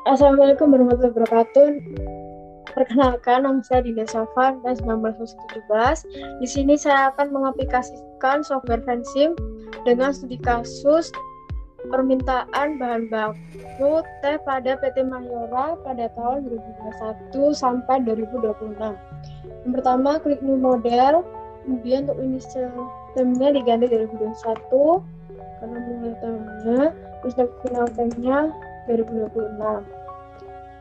Assalamualaikum warahmatullahi wabarakatuh. Perkenalkan, nama saya Dinda Safan, dan 1917. Di sini saya akan mengaplikasikan software Fansim dengan studi kasus permintaan bahan baku teh pada PT Mayora pada tahun 2021 sampai 2026. Yang pertama, klik new model, kemudian untuk initial termnya diganti 2021 karena mulai tahunnya, terus final termnya 2026.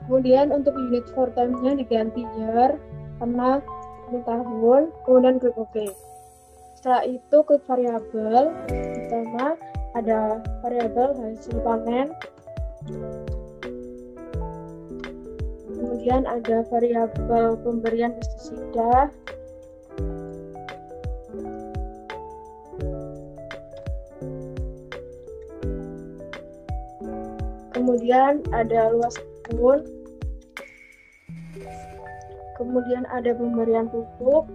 Kemudian untuk unit for time-nya diganti year karena ini tahun, kemudian klik OK. Setelah itu klik variabel, pertama ada variabel hasil panen, kemudian ada variabel pemberian pestisida, kemudian ada luas kebun, kemudian ada pemberian pupuk,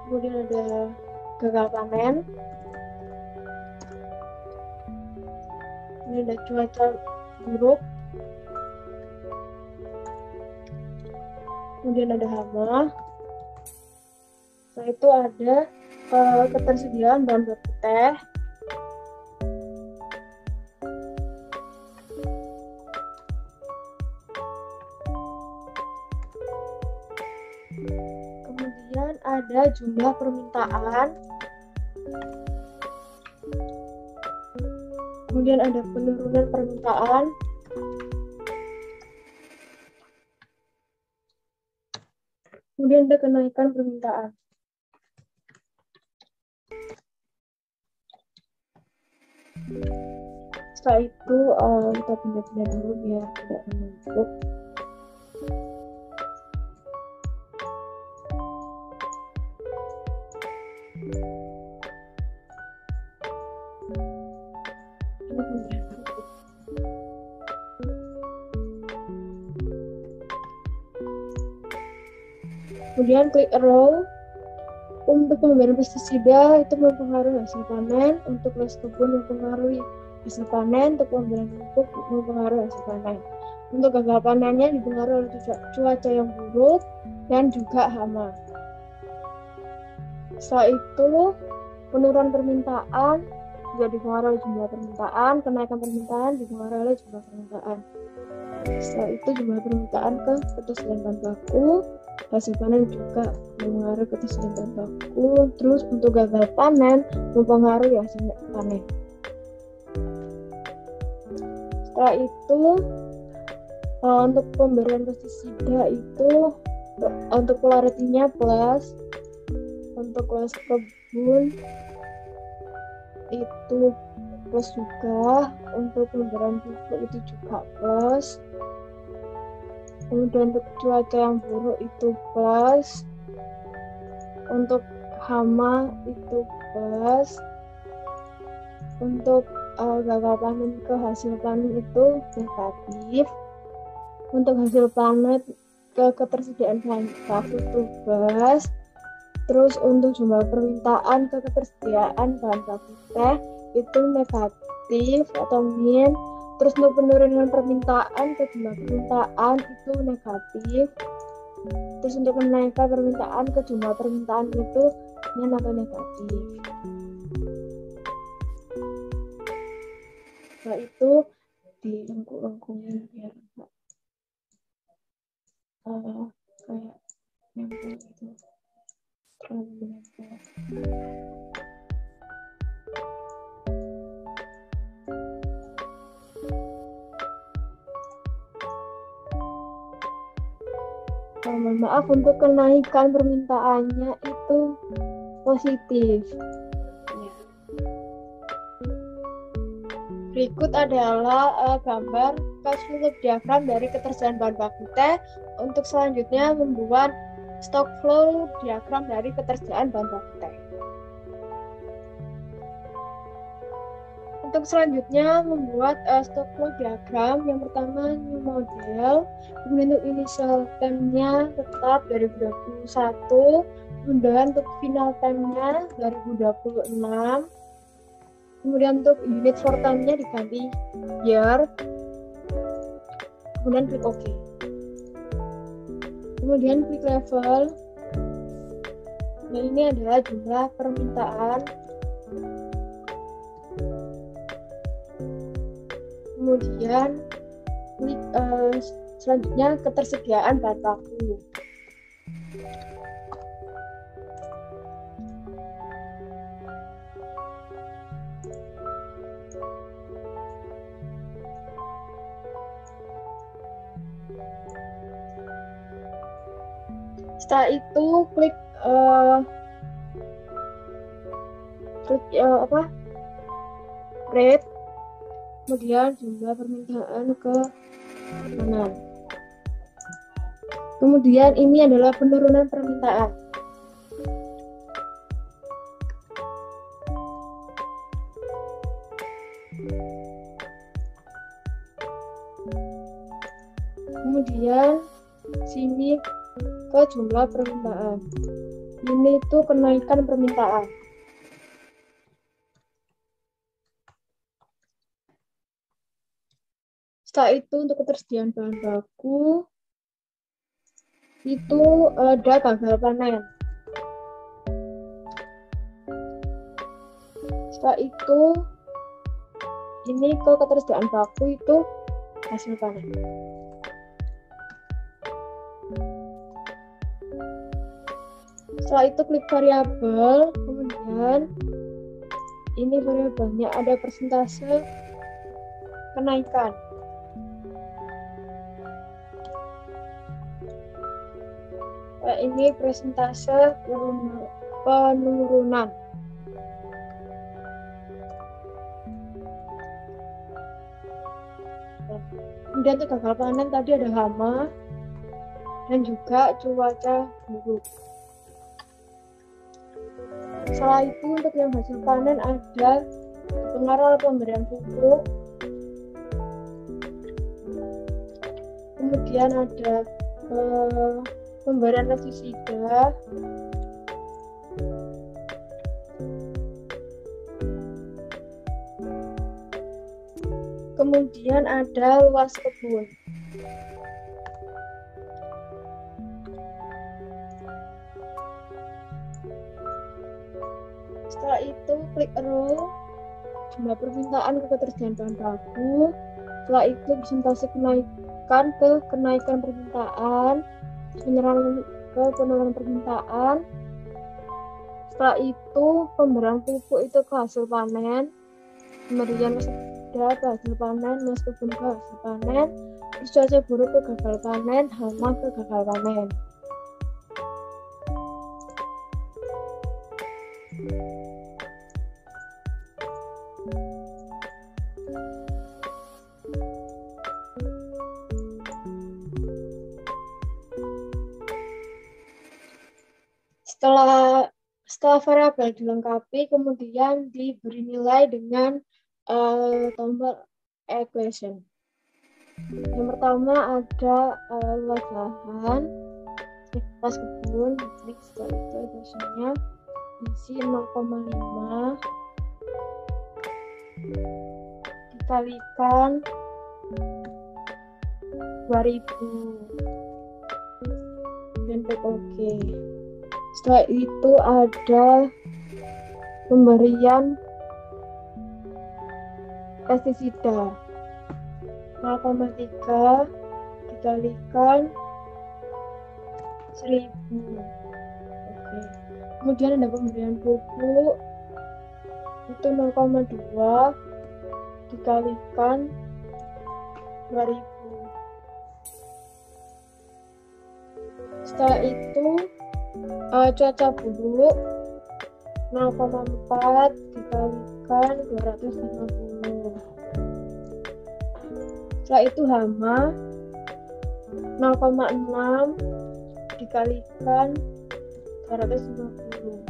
kemudian ada gagal panen, ini ada cuaca buruk, kemudian ada hama, setelah itu ada ketersediaan bahan baku teh, kemudian ada jumlah permintaan, kemudian ada penurunan permintaan, kemudian ada kenaikan permintaan. Setelah itu kita pindah-pindah dulu biar tidak menumpuk. Kemudian klik row. Untuk pemberian pestisida itu mempengaruhi hasil panen, untuk luas kebun mempengaruhi hasil panen, untuk pemberian pupuk mempengaruhi hasil panen. Untuk gagal panennya dipengaruhi oleh cuaca yang buruk dan juga hama. Setelah itu penurunan permintaan juga dipengaruhi oleh jumlah permintaan, kenaikan permintaan dipengaruhi oleh jumlah permintaan. Setelah itu jumlah permintaan ke ketersediaan bahan baku, hasil panen juga mempengaruhi ketersediaan bahan baku. Terus untuk gagal panen mempengaruhi hasil panen. Setelah itu untuk pemberian pestisida itu untuk polarity-nya plus, untuk luas kebun itu plus juga, untuk pemberian pupuk itu juga plus, kemudian untuk cuaca yang buruk itu plus, untuk hama itu plus, untuk gagal panen ke hasil panen itu negatif, untuk hasil panen ke ketersediaan bahan baku itu plus, terus untuk jumlah permintaan ke ketersediaan bahan baku teh itu negatif atau min. Terus untuk penurunan permintaan ke jumlah permintaan itu negatif. Terus untuk kenaikan permintaan ke jumlah permintaan itu min atau negatif. Setelah itu dilengkung-lengkungin biar enggak kayak nempel gitu. Terlalu nempel. Mohon maaf, untuk kenaikan permintaannya itu positif. Ya. Berikut adalah gambar cash flow diagram dari ketersediaan bahan baku teh. Untuk selanjutnya membuat stock flow diagram dari ketersediaan bahan baku teh. Untuk selanjutnya membuat stock flow diagram. Yang pertama new model, kemudian untuk initial time-nya tetap 2021, kemudian untuk final time-nya 2026, kemudian untuk unit for time-nya diganti year, kemudian klik OK. Kemudian klik level. Nah, ini adalah jumlah permintaan. Kemudian klik selanjutnya ketersediaan bahan baku. Setelah itu klik rate, kemudian jumlah permintaan ke kanan. Kemudian ini adalah penurunan permintaan. Kemudian sini ke jumlah permintaan. Ini tuh kenaikan permintaan. Setelah itu untuk ketersediaan bahan baku itu ada gagal panen. Setelah itu ini ke ketersediaan baku itu hasil panen. Setelah itu klik variabel, kemudian ini variabelnya ada persentase kenaikan. Ini persentase penurunan. Kemudian untuk gagal panen tadi ada hama dan juga cuaca buruk. Setelah itu untuk yang hasil panen ada pengaruh pemberian pupuk, kemudian ada pemberian pestisida, kemudian ada luas kebun. Setelah itu klik row, jumlah permintaan ke ketersediaan bahan baku. Setelah itu presentasi kenaikan ke kenaikan permintaan, penurunan ke penurunan permintaan. Setelah itu pemberian pupuk itu ke hasil panen, pemberian pestisida ke hasil panen, luas kebun ke hasil panen, terus cuaca buruk ke gagal panen, hama ke gagal panen. Setelah variabel dilengkapi, kemudian diberi nilai dengan tombol equation. Yang pertama ada luas lahan, luas kebun, setelah itu equationnya isi 0,5 dikalikan 2000 dan klik OK. Setelah itu ada pemberian pestisida 0,3 dikalikan 1000. Oke. Kemudian ada pemberian pupuk itu 0,2 dikalikan 2000. Setelah itu cuaca buruk 0,4 dikalikan 250. Setelah itu hama 0,6 dikalikan 250.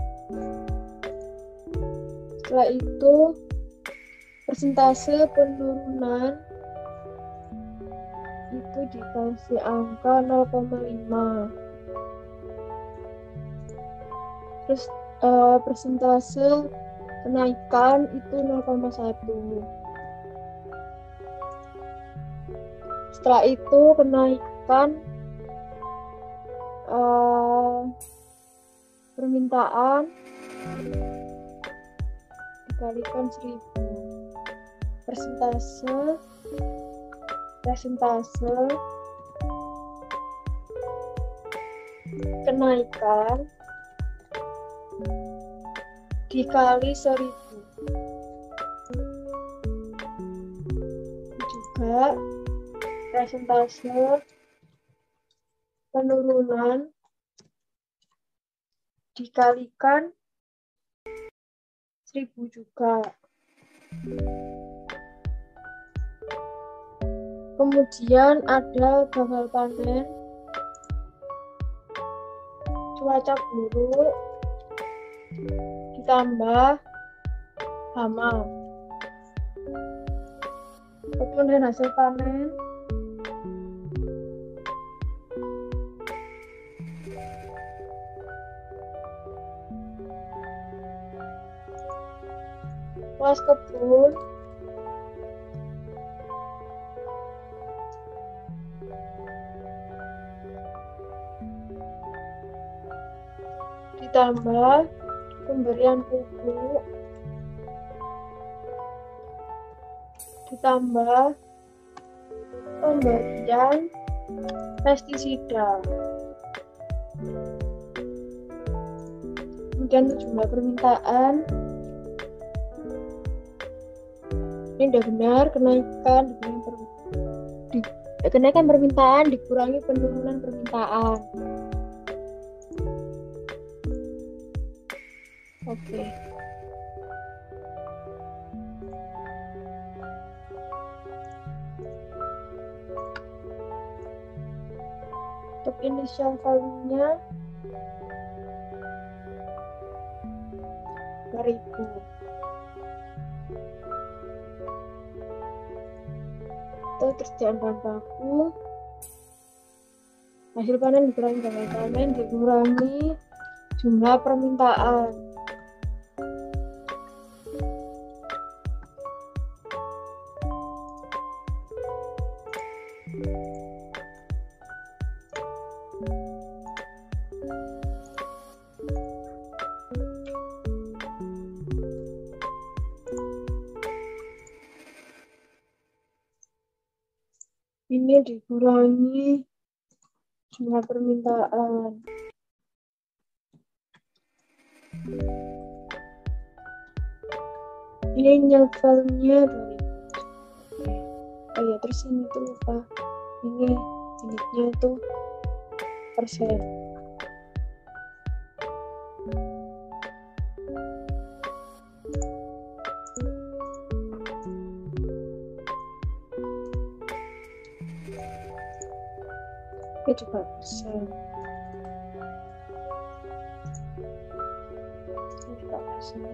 Setelah itu persentase penurunan itu dikasih angka 0,5. Terus persentase kenaikan itu 0,1. Setelah itu kenaikan permintaan dikalikan 1000. Persentase kenaikan dikali 1000 juga persentase penurunan dikalikan 1000 juga. Kemudian ada gagal panen, cuaca buruk, ditambah hama. Kemudian hasil panen luas kebun ditambah pemberian pupuk ditambah pemberian pestisida. Kemudian jumlah permintaan ini udah benar, kenaikan permintaan dikurangi penurunan permintaan. Oke. Untuk initial value-nya 2000. Ketersediaan bahan baku, hasil panen dikurangi gagal panen, dikurangi jumlah permintaan. Ini dikurangi jumlah permintaan. Ini levelnya 2000. Oh ya, terus ini tuh lupa. Ini unitnya itu persen. Ini juga persen. Ini juga persen.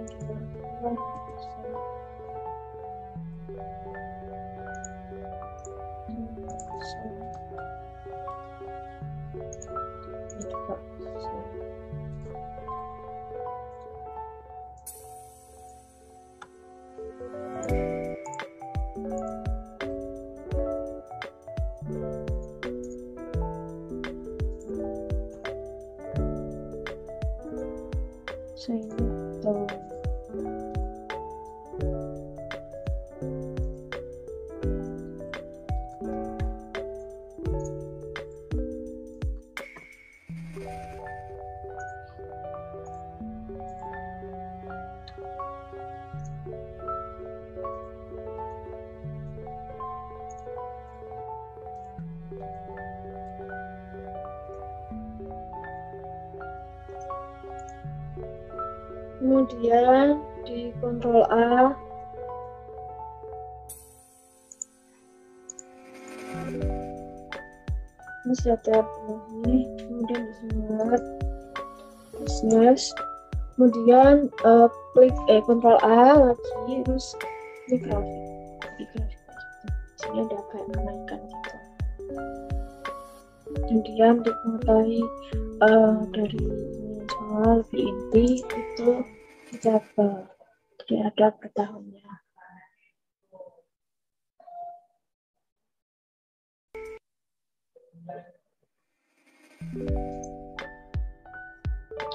Kemudian di kontrol A ini sudah terpenuhi, kemudian disunat business, kemudian klik kontrol A lagi, terus Ini grafik. Di grafik sini ada kayak kenaikan gitu. Kemudian untuk mengetahui dari soal lebih inti itu di tabel. Jadi ada per tahunnya.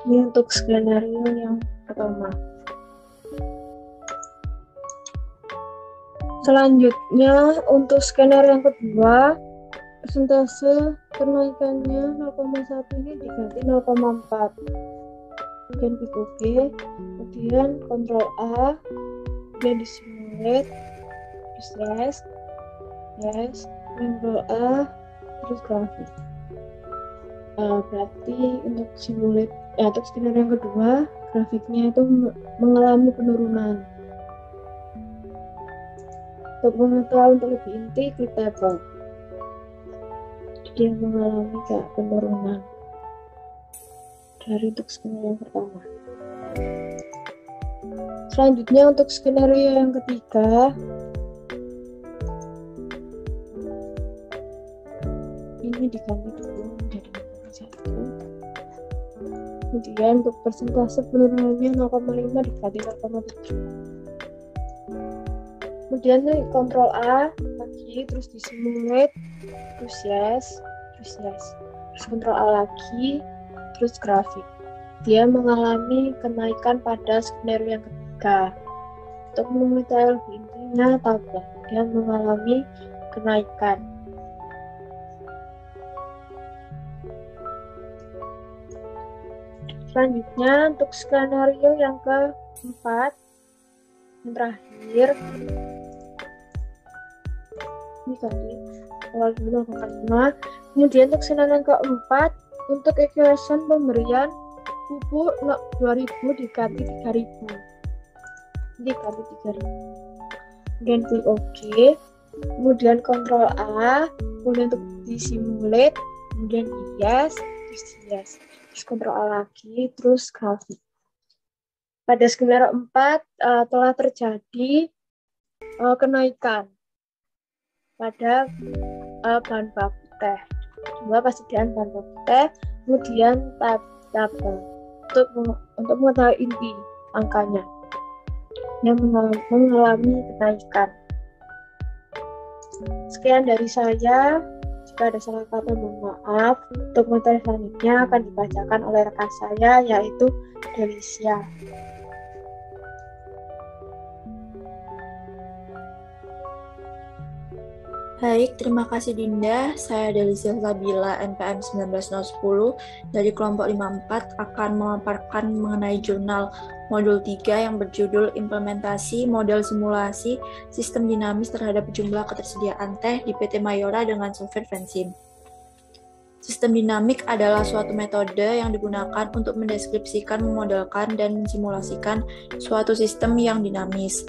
Ini untuk skenario yang pertama. Selanjutnya untuk skenario yang kedua, persentase kenaikannya 0,1 ini diganti 0,4. Kemudian tipe B, kemudian kontrol A, kemudian disimulate, terus yes, kontrol A, terus grafik. Berarti untuk simulate, untuk skenario yang kedua, grafiknya itu mengalami penurunan. Untuk mengetahui untuk lebih inti, klik tabel. Dia mengalami kayak penurunan dari untuk skenario yang pertama. Selanjutnya untuk skenario yang ketiga, ini diganti dulu menjadi 1. Kemudian untuk persentase penurunannya 0,5 diganti 0,7. Kemudian kontrol A lagi, terus disimulate, terus yes, terus kontrol A lagi, terus grafik. Dia mengalami kenaikan pada skenario yang ketiga. Untuk mengetahui lebih intinya tabel, dia mengalami kenaikan. Selanjutnya untuk skenario yang keempat, yang terakhir, ini tadi awal dulu 0,5. Kemudian untuk skenario yang keempat, untuk equation pemberian pupuk 2000 diganti 3000. Diganti 3000. Kemudian klik OK. Kemudian kontrol A. Kemudian untuk disimulate. Kemudian yes. Terus kontrol A lagi. Terus grafik. Pada skenario 4 telah terjadi kenaikan pada bahan baku teh. Jumlah persediaan bahan baku teh, kemudian tabel untuk mengetahui inti angkanya yang mengalami kenaikan. Sekian dari saya. Jika ada salah kata mohon maaf. Untuk materi selanjutnya akan dibacakan oleh rekan saya, yaitu Delicia. Baik, terima kasih Dinda. Saya Delicia Sabila, NPM 19010 dari kelompok 54 akan memaparkan mengenai jurnal modul 3 yang berjudul Implementasi Model Simulasi Sistem Dinamis terhadap Jumlah Ketersediaan Teh di PT Mayora dengan software Vensim. Sistem dinamik adalah suatu metode yang digunakan untuk mendeskripsikan, memodelkan, dan mensimulasikan suatu sistem yang dinamis.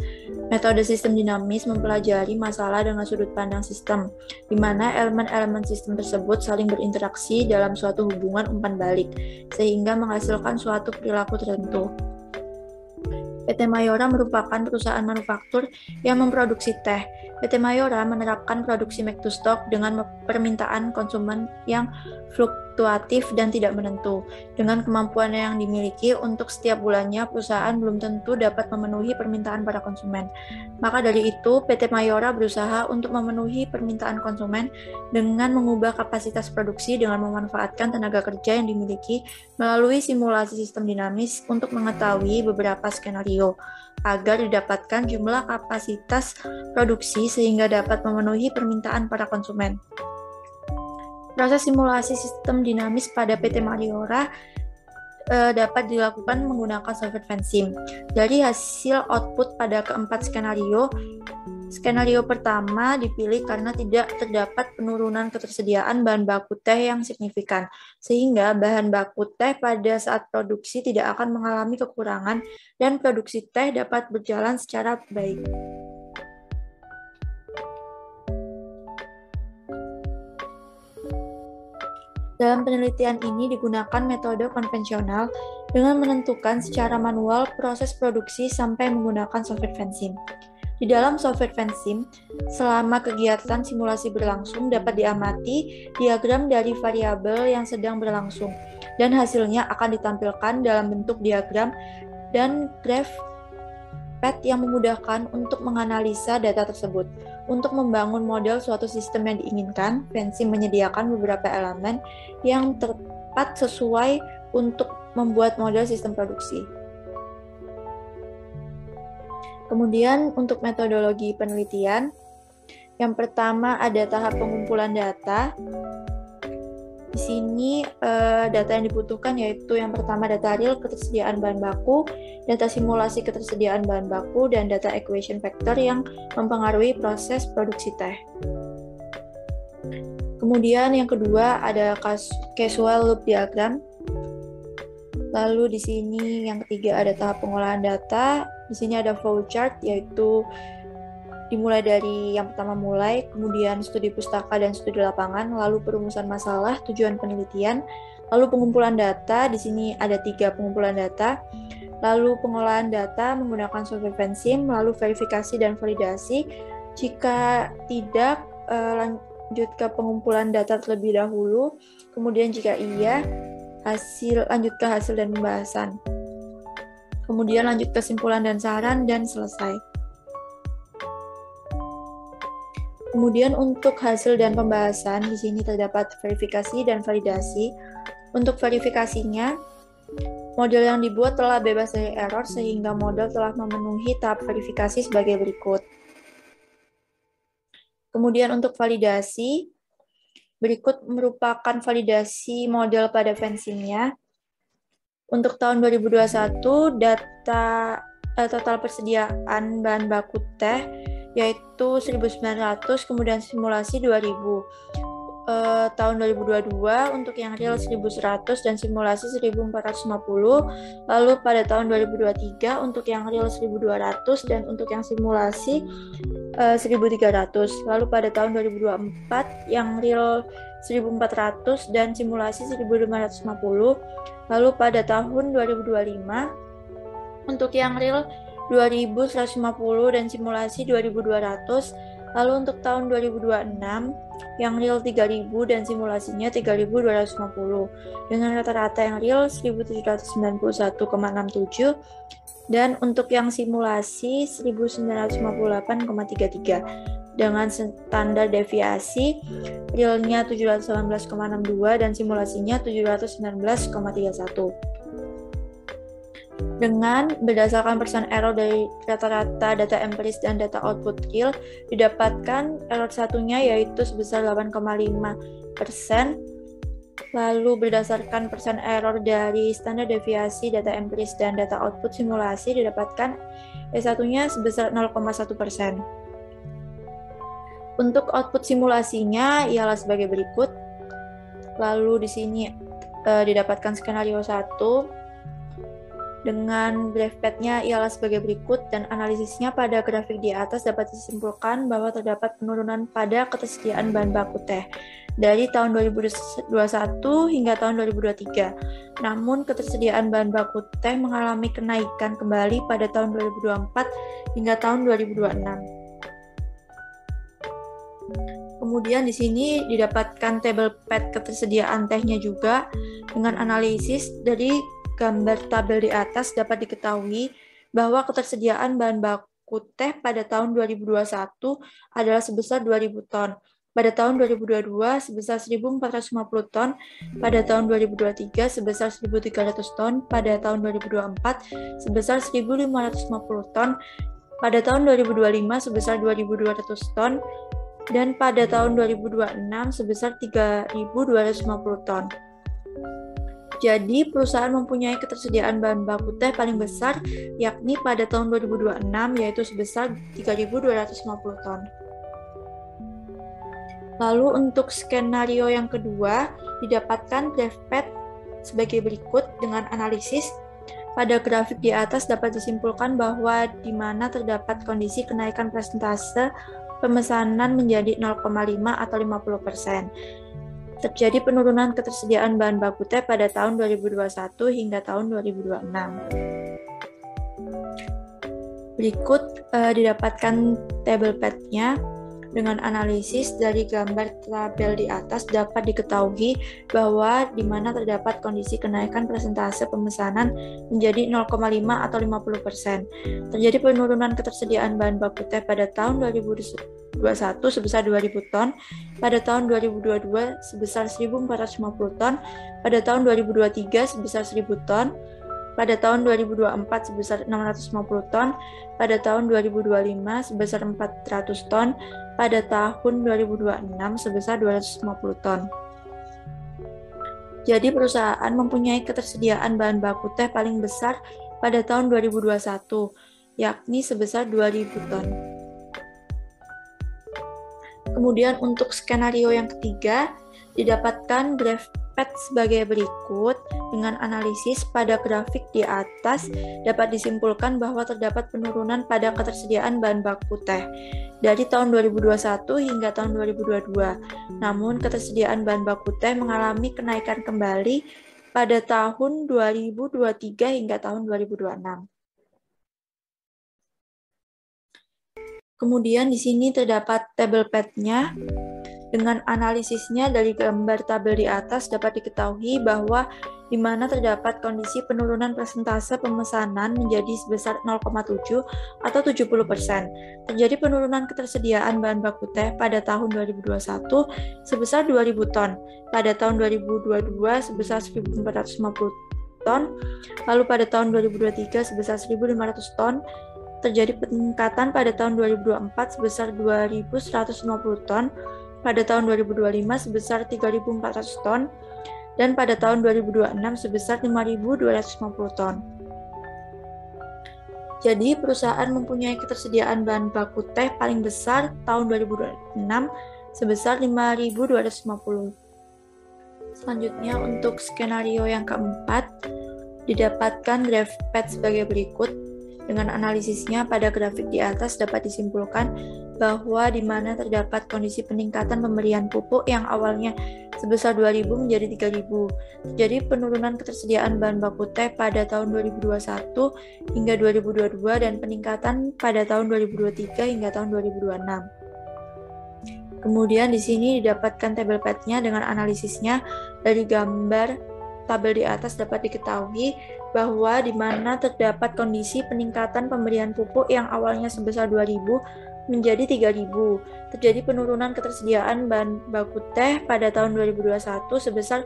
Metode sistem dinamis mempelajari masalah dengan sudut pandang sistem, di mana elemen-elemen sistem tersebut saling berinteraksi dalam suatu hubungan umpan balik, sehingga menghasilkan suatu perilaku tertentu. PT Mayora merupakan perusahaan manufaktur yang memproduksi teh. PT Mayora menerapkan produksi make to stock dengan permintaan konsumen yang fluktuatif dan tidak menentu. Dengan kemampuan yang dimiliki untuk setiap bulannya, perusahaan belum tentu dapat memenuhi permintaan para konsumen. Maka dari itu, PT Mayora berusaha untuk memenuhi permintaan konsumen dengan mengubah kapasitas produksi dengan memanfaatkan tenaga kerja yang dimiliki melalui simulasi sistem dinamis untuk mengetahui beberapa skenario agar didapatkan jumlah kapasitas produksi sehingga dapat memenuhi permintaan para konsumen. Proses simulasi sistem dinamis pada PT Mayora dapat dilakukan menggunakan software Vensim. Dari hasil output pada keempat skenario pertama dipilih karena tidak terdapat penurunan ketersediaan bahan baku teh yang signifikan, sehingga bahan baku teh pada saat produksi tidak akan mengalami kekurangan dan produksi teh dapat berjalan secara baik. Dalam penelitian ini digunakan metode konvensional dengan menentukan secara manual proses produksi sampai menggunakan software Vensim. Di dalam software Vensim, selama kegiatan simulasi berlangsung dapat diamati diagram dari variabel yang sedang berlangsung, dan hasilnya akan ditampilkan dalam bentuk diagram dan graf pad yang memudahkan untuk menganalisa data tersebut. Untuk membangun model suatu sistem yang diinginkan, Vensim menyediakan beberapa elemen yang tepat sesuai untuk membuat model sistem produksi. Kemudian untuk metodologi penelitian, yang pertama ada tahap pengumpulan data. Di sini data yang dibutuhkan yaitu yang pertama data real ketersediaan bahan baku, data simulasi ketersediaan bahan baku, dan data equation factor yang mempengaruhi proses produksi teh. Kemudian yang kedua ada casual loop diagram. Lalu di sini yang ketiga ada tahap pengolahan data. Di sini ada flow chart, yaitu dimulai dari yang pertama kemudian studi pustaka dan studi lapangan, lalu perumusan masalah, tujuan penelitian, lalu pengumpulan data. Di sini ada 3 pengumpulan data, lalu pengolahan data menggunakan software Vensim, lalu verifikasi dan validasi. Jika tidak, lanjut ke pengumpulan data terlebih dahulu, kemudian jika iya, lanjut ke hasil dan pembahasan. Kemudian lanjut kesimpulan dan saran, dan selesai. Kemudian untuk hasil dan pembahasan, di sini terdapat verifikasi dan validasi. Untuk verifikasinya, model yang dibuat telah bebas dari error sehingga model telah memenuhi tahap verifikasi sebagai berikut. Kemudian untuk validasi, berikut merupakan validasi model pada Vensimnya. Untuk tahun 2021, data total persediaan bahan baku teh yaitu 1.900, kemudian simulasi 2.000. Tahun 2022 untuk yang real 1.100 dan simulasi 1.450. Lalu pada tahun 2023 untuk yang real 1.200 dan untuk yang simulasi 1.300. Lalu pada tahun 2024 yang real 1.400 dan simulasi 1.550. Lalu pada tahun 2025 untuk yang real 2.150 dan simulasi 2.200. Lalu untuk tahun 2026 yang real 3.000 dan simulasinya 3.250 dengan rata-rata yang real 1.791,67 dan untuk yang simulasi 1.958,33 dengan standar deviasi realnya 718,62 dan simulasinya 719,31. Dengan berdasarkan persen error dari rata-rata data empiris dan data output real, didapatkan error satunya yaitu sebesar 8,5%. Lalu berdasarkan persen error dari standar deviasi data empiris dan data output simulasi, didapatkan satunya sebesar 0,1%. Untuk output simulasinya ialah sebagai berikut. Lalu di sini didapatkan skenario 1 dengan graph pad-nya ialah sebagai berikut, dan analisisnya pada grafik di atas dapat disimpulkan bahwa terdapat penurunan pada ketersediaan bahan baku teh dari tahun 2021 hingga tahun 2023. Namun ketersediaan bahan baku teh mengalami kenaikan kembali pada tahun 2024 hingga tahun 2026. Kemudian di sini didapatkan tabel pad ketersediaan tehnya juga. Dengan analisis dari gambar tabel di atas dapat diketahui bahwa ketersediaan bahan baku teh pada tahun 2021 adalah sebesar 2.000 ton, pada tahun 2022 sebesar 1.450 ton, pada tahun 2023 sebesar 1.300 ton, pada tahun 2024 sebesar 1.550 ton, pada tahun 2025 sebesar 2.200 ton, dan pada tahun 2026 sebesar 3.250 ton. Jadi, perusahaan mempunyai ketersediaan bahan baku teh paling besar, yakni pada tahun 2026, yaitu sebesar 3.250 ton. Lalu untuk skenario yang kedua, didapatkan graph pad sebagai berikut dengan analisis. Pada grafik di atas dapat disimpulkan bahwa di mana terdapat kondisi kenaikan persentase pemesanan menjadi 0,5 atau 50%. Terjadi penurunan ketersediaan bahan baku teh pada tahun 2021 hingga tahun 2026. Berikut didapatkan tabel PET-nya. Dengan analisis dari gambar tabel di atas dapat diketahui bahwa di mana terdapat kondisi kenaikan persentase pemesanan menjadi 0,5 atau 50%. Terjadi penurunan ketersediaan bahan baku teh pada tahun 2021 sebesar 2.000 ton, pada tahun 2022 sebesar 1.450 ton, pada tahun 2023 sebesar 1.000 ton, pada tahun 2024 sebesar 650 ton, pada tahun 2025 sebesar 400 ton, pada tahun 2026 sebesar 250 ton. Jadi perusahaan mempunyai ketersediaan bahan baku teh paling besar pada tahun 2021, yakni sebesar 2.000 ton. Kemudian untuk skenario yang ketiga, didapatkan graf PET sebagai berikut. Dengan analisis pada grafik di atas dapat disimpulkan bahwa terdapat penurunan pada ketersediaan bahan baku teh dari tahun 2021 hingga tahun 2022. Namun ketersediaan bahan baku teh mengalami kenaikan kembali pada tahun 2023 hingga tahun 2026. Kemudian di sini terdapat tabel PET-nya. Dengan analisisnya dari gambar tabel di atas dapat diketahui bahwa di mana terdapat kondisi penurunan persentase pemesanan menjadi sebesar 0,7 atau 70%. Terjadi penurunan ketersediaan bahan baku teh pada tahun 2021 sebesar 2.000 ton, pada tahun 2022 sebesar 1.450 ton, lalu pada tahun 2023 sebesar 1.500 ton. Terjadi peningkatan pada tahun 2024 sebesar 2.150 ton, pada tahun 2025 sebesar 3.400 ton, dan pada tahun 2026 sebesar 5.250 ton. Jadi perusahaan mempunyai ketersediaan bahan baku teh paling besar tahun 2026 sebesar 5.250. Selanjutnya untuk skenario yang keempat, didapatkan graf PET sebagai berikut. Dengan analisisnya pada grafik di atas dapat disimpulkan bahwa di mana terdapat kondisi peningkatan pemberian pupuk yang awalnya sebesar 2.000 menjadi 3.000. Terjadi penurunan ketersediaan bahan baku teh pada tahun 2021 hingga 2022 dan peningkatan pada tahun 2023 hingga tahun 2026. Kemudian di sini didapatkan tabel PET-nya dengan analisisnya. Dari gambar tabel di atas dapat diketahui bahwa di mana terdapat kondisi peningkatan pemberian pupuk yang awalnya sebesar 2.000 menjadi 3.000. Terjadi penurunan ketersediaan bahan baku teh pada tahun 2021 sebesar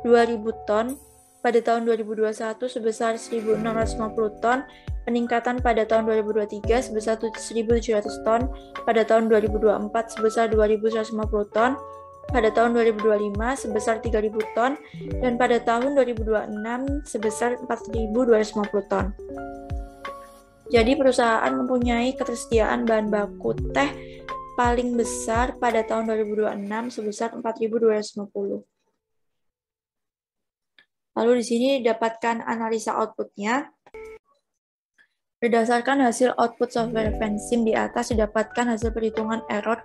2.000 ton, pada tahun 2021 sebesar 1.650 ton, peningkatan pada tahun 2023 sebesar 1.700 ton, pada tahun 2024 sebesar 2.150 ton, pada tahun 2025 sebesar 3.000 ton, dan pada tahun 2026 sebesar 4.250 ton. Jadi perusahaan mempunyai ketersediaan bahan baku teh paling besar pada tahun 2026 sebesar 4.250. Lalu di sini didapatkan analisa outputnya. Berdasarkan hasil output software Vensim di atas didapatkan hasil perhitungan error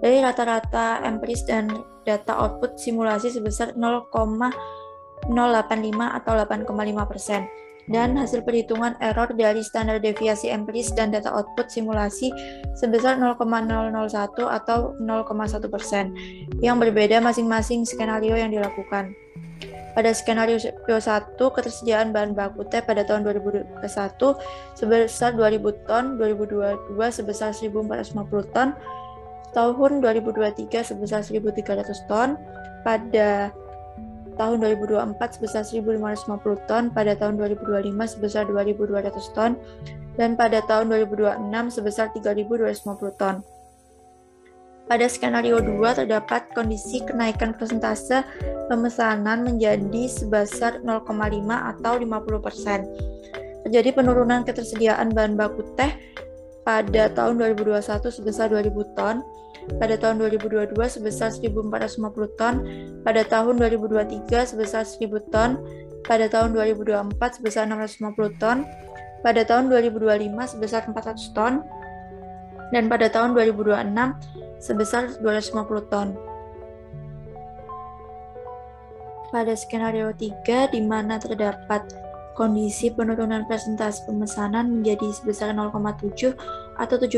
dari rata-rata empiris dan data output simulasi sebesar 0,085 atau 8,5%. Dan hasil perhitungan error dari standar deviasi empiris dan data output simulasi sebesar 0,001 atau 0,1%, yang berbeda masing-masing skenario yang dilakukan. Pada skenario 1, ketersediaan bahan baku teh pada tahun 2021 sebesar 2.000 ton, 2022 sebesar 1.450 ton, tahun 2023 sebesar 1.300 ton, pada tahun 2024 sebesar 1.550 ton, pada tahun 2025 sebesar 2.200 ton, dan pada tahun 2026 sebesar 3.250 ton. Pada skenario 2 terdapat kondisi kenaikan persentase pemesanan menjadi sebesar 0,5 atau 50%. Terjadi penurunan ketersediaan bahan baku teh pada tahun 2021 sebesar 2.000 ton, pada tahun 2022 sebesar 1.450 ton, pada tahun 2023 sebesar 1.000 ton, pada tahun 2024 sebesar 650 ton, pada tahun 2025 sebesar 400 ton, dan pada tahun 2026 sebesar 250 ton. Pada skenario 3, di mana terdapat kondisi penurunan persentase pemesanan menjadi sebesar 0,7 atau 70%.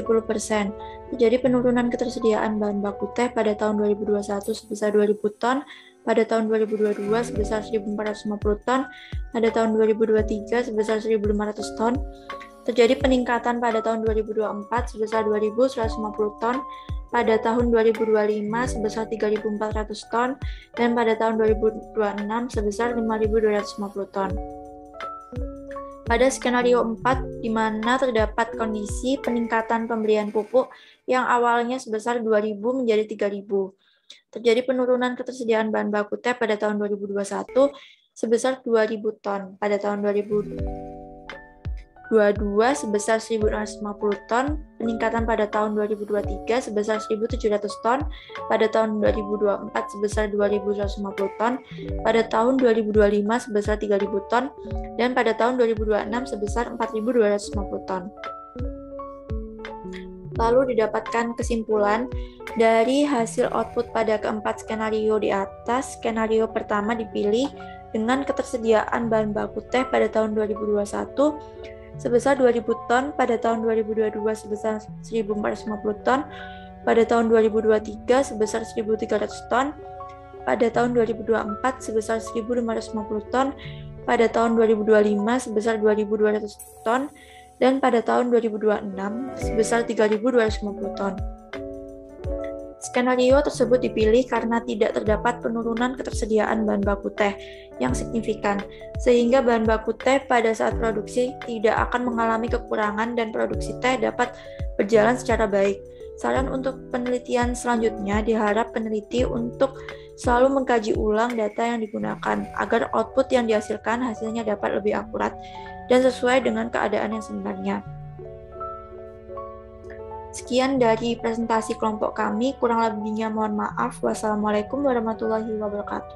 Terjadi penurunan ketersediaan bahan baku teh pada tahun 2021 sebesar 2.000 ton, pada tahun 2022 sebesar 1.450 ton, pada tahun 2023 sebesar 1.500 ton. Terjadi peningkatan pada tahun 2024 sebesar 2.150 ton, pada tahun 2025 sebesar 3.400 ton, dan pada tahun 2026 sebesar 5.250 ton. Pada skenario 4, di mana terdapat kondisi peningkatan pemberian pupuk yang awalnya sebesar 2.000 menjadi 3.000. Terjadi penurunan ketersediaan bahan baku teh pada tahun 2021 sebesar 2.000 ton, pada tahun 2022 sebesar 1.650 ton, peningkatan pada tahun 2023 sebesar 1.700 ton, pada tahun 2024 sebesar 2.150 ton, pada tahun 2025 sebesar 3.000 ton, dan pada tahun 2026 sebesar 4.250 ton. Lalu didapatkan kesimpulan dari hasil output pada keempat skenario di atas. Skenario pertama dipilih dengan ketersediaan bahan baku teh pada tahun 2021 sebesar 2.000 ton, pada tahun 2022 sebesar 1.450 ton, pada tahun 2023 sebesar 1.300 ton, pada tahun 2024 sebesar 1.550 ton, pada tahun 2025 sebesar 2.200 ton, dan pada tahun 2026 sebesar 3.250 ton. Skenario tersebut dipilih karena tidak terdapat penurunan ketersediaan bahan baku teh yang signifikan, sehingga bahan baku teh pada saat produksi tidak akan mengalami kekurangan dan produksi teh dapat berjalan secara baik. Saran untuk penelitian selanjutnya diharap peneliti untuk selalu mengkaji ulang data yang digunakan agar output yang dihasilkan hasilnya dapat lebih akurat dan sesuai dengan keadaan yang sebenarnya. Sekian dari presentasi kelompok kami, kurang lebihnya mohon maaf. Wassalamualaikum warahmatullahi wabarakatuh.